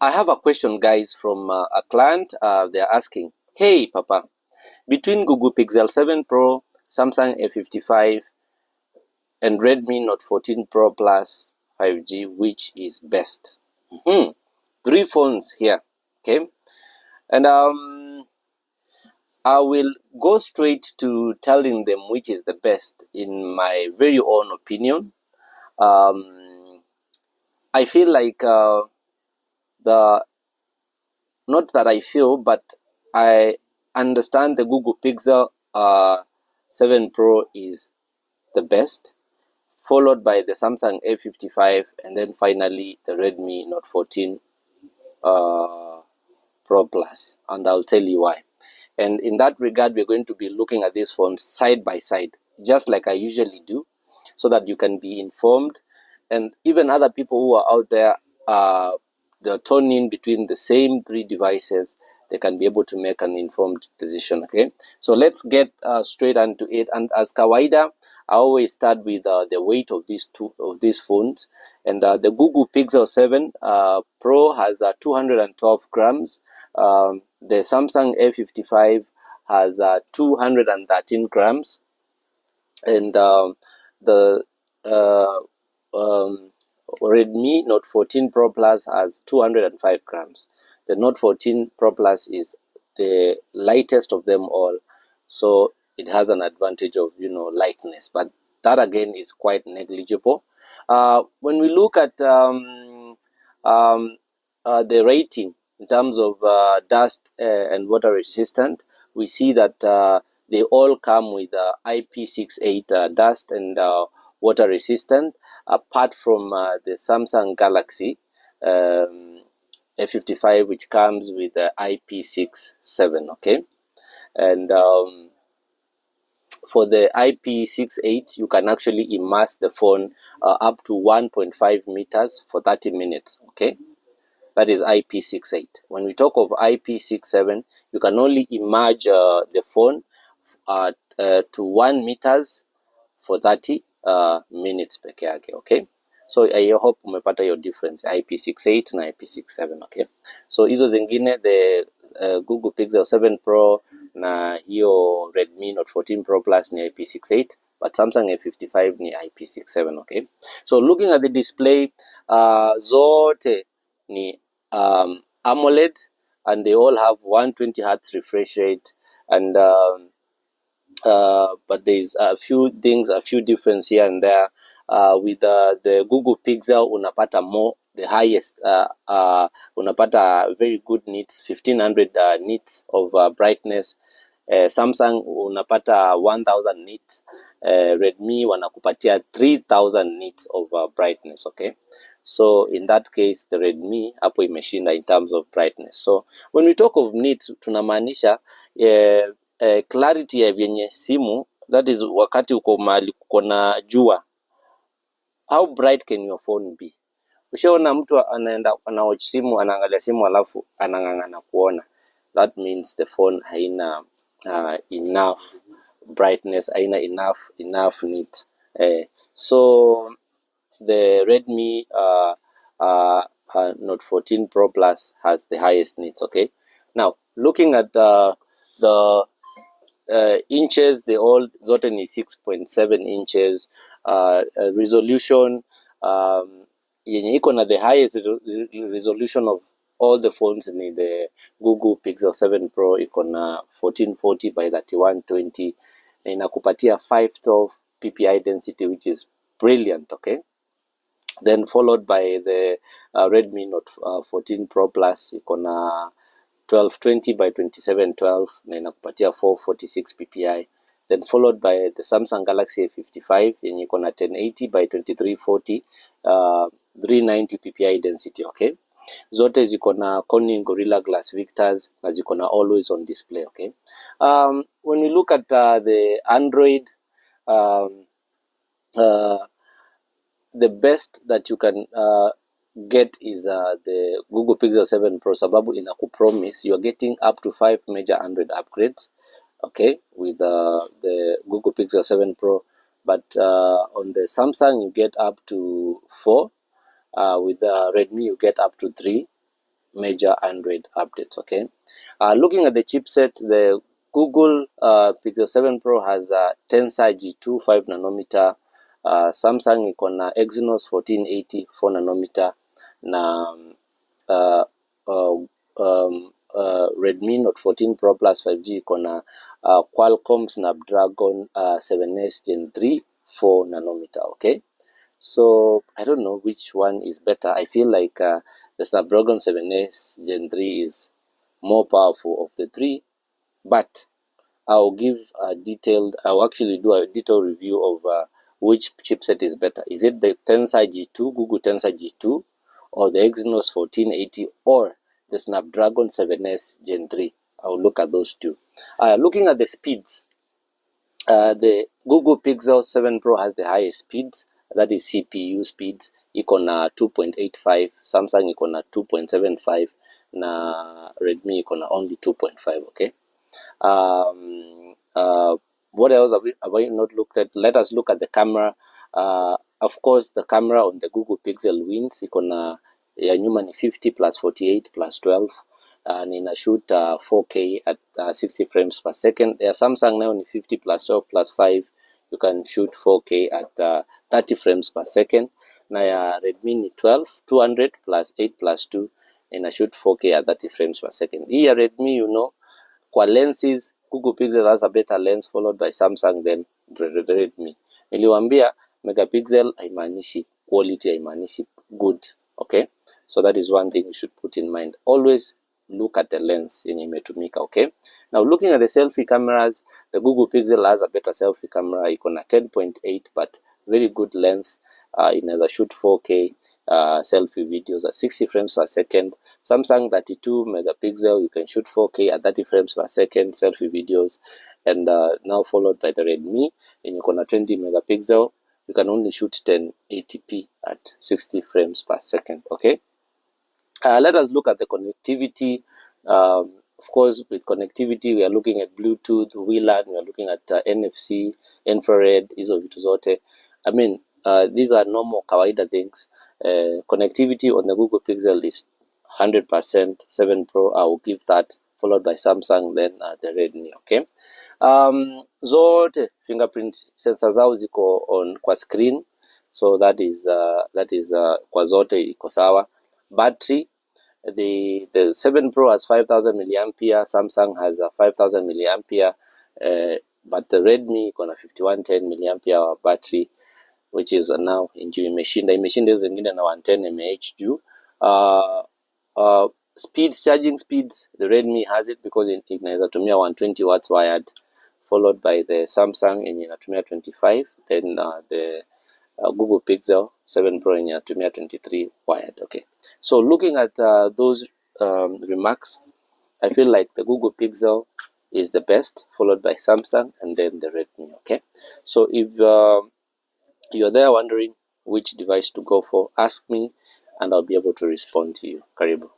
I have a question, guys, from a client. They're asking, hey, Papa, between Google Pixel 7 Pro, Samsung A55, and Redmi Note 14 Pro Plus 5G, which is best? Three phones here, okay? And I will go straight to telling them which is the best in my very own opinion. I feel like not that I feel, but I understand the Google Pixel 7 Pro is the best, followed by the Samsung A55, and then finally the Redmi Note 14 Pro Plus, and I'll tell you why. And in that regard, we're going to be looking at these phones side by side, just like I usually do, so that you can be informed. And even other people who are out there, they're turning between the same three devices, they can be able to make an informed decision. Okay, so let's get straight into it. And as kawaida, I always start with the weight of these phones. And the Google Pixel 7 Pro has 212 grams. The Samsung A55 has 213 grams, and the Redmi Note 14 Pro Plus has 205 grams. The Note 14 Pro Plus is the lightest of them all, so it has an advantage of lightness, but that again is quite negligible. When we look at the rating in terms of dust and water resistant, we see that they all come with IP68 dust and water resistant, apart from the Samsung Galaxy A55, which comes with IP67. Okay, and for the IP68, you can actually immerse the phone up to 1.5 meters for 30 minutes. Okay, that is IP68. When we talk of IP67, you can only immerse the phone to 1 meters for 30 minutes peke yake. Okay, so I hope umepata your difference, IP68 na IP67. Okay, so hizo zingine, the Google Pixel 7 Pro na hiyo Redmi Note 14 Pro Plus ni IP68, but Samsung A55 ni IP67. Okay, so looking at the display, zote ni AMOLED, and they all have 120 Hz refresh rate, and but there's a few difference here and there. With the Google Pixel, unapata more, the highest, unapata very good nits, 1500 nits of brightness. Samsung unapata 1000 nits. Redmi wanakupatia 3000 nits of brightness. Okay, so in that case the Redmi hapo imeshinda in terms of brightness. So when we talk of nits, tunamaanisha clarity ya vyenye simu, that is wakati uko mahali kuko na jua, how bright can your phone be? Ushaona mtu anaenda watch simu, anaangalia simu alafu anang'ang'ana kuona, that means the phone haina enough brightness, haina enough nits. So the Redmi Note 14 Pro Plus has the highest nits. Okay, now looking at the inches, they all zote ni 6.7 inches. Resolution yenye iko na the highest resolution of all the phones ni the Google Pixel 7 Pro, iko na 1440 by 3120 na inakupatia 512 ppi density, which is brilliant. Okay, then followed by the Redmi Note 14 Pro Plus, iko na 1220 by 2712 na inakupatia 446 ppi, then followed by the Samsung Galaxy A55 yenye iko na 1080 by 2340, 390 ppi density. Okay, zote ziko na Corning Gorilla Glass Victors na ziko na always on display. Okay, when we look at the Android, the best that you can get is the Google Pixel 7 Pro, sababu inakupromise you are getting up to 5 major Android upgrades. Okay, with the Google Pixel 7 Pro, but on the Samsung you get up to 4, with the Redmi you get up to 3, major Android updates. Okay, looking at the chipset, the Google Pixel 7 Pro has a Tensor G2 5 nanometer. Samsung iko na Exynos 1480 4 nanometer na Redmi Note 14 Pro Plus 5G iko na Qualcomm Snapdragon 7S Gen 3 4 nanometer. Okay, so I don't know which one is better. I feel like the Snapdragon 7S Gen 3 is more powerful of the three, but I'll actually do a detailed review of which chipset is better. Is it the Tensor G2, Google Tensor G2, or the Exynos 1480, or the Snapdragon 7S Gen 3? I'll look at those two. Looking at the speeds, the Google Pixel 7 Pro has the highest speeds, that is CPU speeds, iko na 2.85, Samsung iko na 2.75, na Redmi iko na only 2.5. Okay. What else have I not looked at? Let us look at the camera. Of course, the camera on the Google Pixel wins. Iko na ya nyuma ni 50 plus 48 plus 12 and ina shoot 4K at 60 frames per second. Ya Samsung nayo ni 50 plus 12 plus 5, you can shoot 4K at 30 frames per second. Na ya Redmi ni 200 plus 8 plus 2, ina shoot 4K at 30 frames per second. Hii ya Redmi, you know, kwa lenses, Google Pixel has a better lens followed by Samsung then Redmi. Niliwaambia megapixel haimaanishi quality, haimaanishi good. Okay, so that is one thing you should put in mind. Always look at the lens yenye imetumika. Okay, now looking at the selfie cameras, the Google Pixel has a better selfie camera. Iko na 10.8 but very good lens. Inaweza shoot 4K selfie videos at 60 frames per second. Samsung 32 megapixel, you can shoot 4K at 30 frames per second selfie videos, and now followed by the Redmi, and you can 20 megapixel, you can only shoot 1080p at 60 frames per second. Okay, let us look at the connectivity. Of course, with connectivity, we are looking at Bluetooth, WLAN, we are looking at NFC, infrared, hizo vitu zote. I mean, these are normal kawaida things. Connectivity on the Google Pixel is 100%. 7 Pro, I will give that, followed by Samsung, then the Redmi. Okay, zote fingerprint sensors zao ziko on kwa screen, so that is kwa zote iko sawa. Battery, the 7 Pro has 5000 milliampere, Samsung has a 5000 milliampere, but the Redmi iko na 5110 milliampere battery, which is now juu imeshinda hizo zingine na 110 mAh juu. Speeds, charging speeds, the Redmi has it because inaweza tumia 120 watts wired, followed by the Samsung yenye inatumia 25, then the Google Pixel 7 Pro yenye inatumia 23 wired. Okay, so looking at those remarks, I feel like the Google Pixel is the best, followed by Samsung and then the Redmi. Okay, so if you're there wondering which device to go for, ask me and I'll be able to respond to you. Karibu.